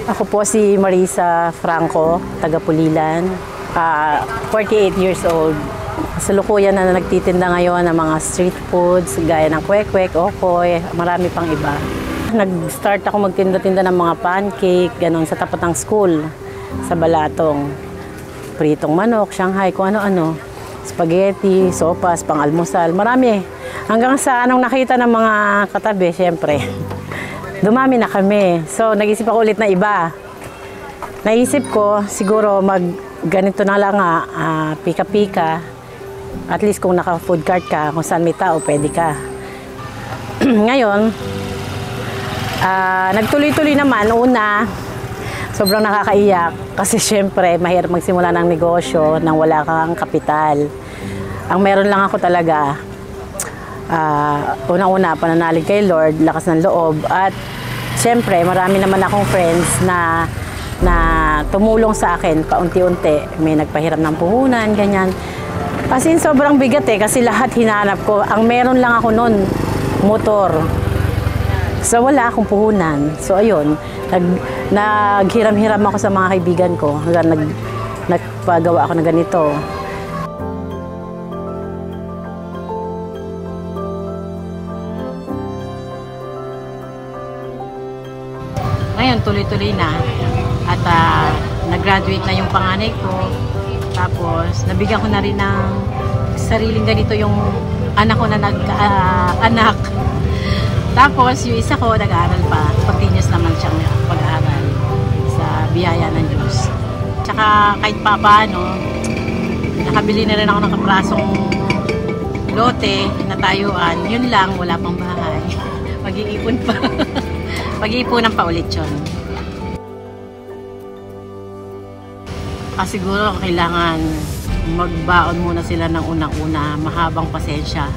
Ako po si Marisa Franco, taga Pulilan, 48 years old. Kasalukuyan na nagtitinda ngayon ng mga street foods, gaya ng kwek-kwek, okoy, marami pang iba. Nag-start ako magtinda-tinda ng mga pancake, ganun, sa tapat ng school, sa Balatong. Pritong manok, Shanghai, kung ano-ano. Spaghetti, sopas, pang-almusal, marami. Hanggang sa anong nakita ng mga katabi, syempre. Dumami na kami. So, nag-isip ako ulit na iba. Naisip ko, siguro ganito na lang nga, pika-pika. At least kung naka-food cart ka, kung saan may tao, pwede ka. Ngayon, nagtuloy-tuloy naman. Una, sobrang nakakaiyak. Kasi syempre, mahirap magsimula ng negosyo nang wala kang kapital. Ang meron lang ako talaga, unang-una, pananalig kay Lord, lakas ng loob, at siyempre, marami naman akong friends na tumulong sa akin paunti-unti. May nagpahiram ng puhunan, ganyan. Kasi sobrang bigat kasi lahat hinahanap ko. Ang meron lang ako noon, motor. So wala akong puhunan. So ayun, naghiram-hiram ako sa mga kaibigan ko. Nagpagawa ako ng ganito. Ngayon, tuloy-tuloy na. At nag-graduate na yung panganay ko. Tapos, nabigyan ko na rin ng sariling ganito yung anak ko na nag-anak. Tapos, yung isa ko, nag-aaral pa. Continuous naman siyang pag-aaral sa biyaya ng Diyos. Tsaka, kahit pa paano, nakabili na rin ako ng kaprasong lote na tayuan. Yun lang, wala pang bahay. Mag-iipon pa. Pag-iipunan pa ulit yun. Siguro kailangan magbaon muna sila ng unang-una, mahabang pasensya.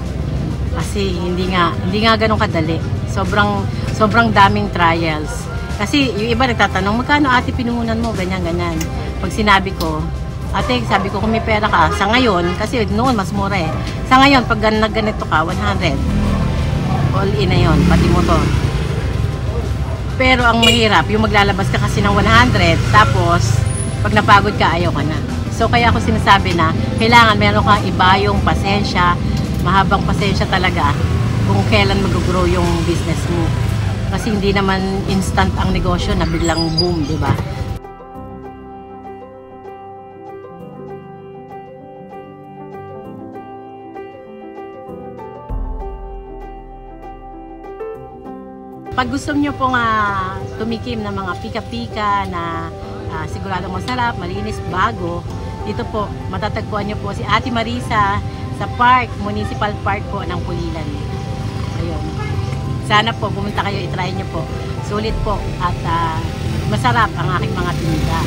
Kasi hindi nga ganun kadali. Sobrang daming trials. Kasi yung iba nagtatanong, magkano ate pinuhunan mo? Ganyan. Pag sinabi ko, ate, sabi ko kung may pera ka, sa ngayon, kasi noon mas mura Sa ngayon, pag ganito ka, 100. All in na yun, pati motor. Pero ang mahirap, yung maglalabas ka kasi ng 100, tapos pag napagod ka, ayaw ka na. So kaya ako sinasabi na kailangan meron kang iba yung pasensya, mahabang pasensya talaga kung kailan mag-grow yung business mo. Kasi hindi naman instant ang negosyo na biglang boom, di ba? Pag gusto nyo pong tumikim ng mga pika-pika na siguradong masarap, malinis, bago, dito po, matatagpuan nyo po si Ate Marisa sa park, Municipal Park po ng Pulilan. Ayun. Sana po, pumunta kayo, itry nyo po. Sulit po at masarap ang aking mga tinda.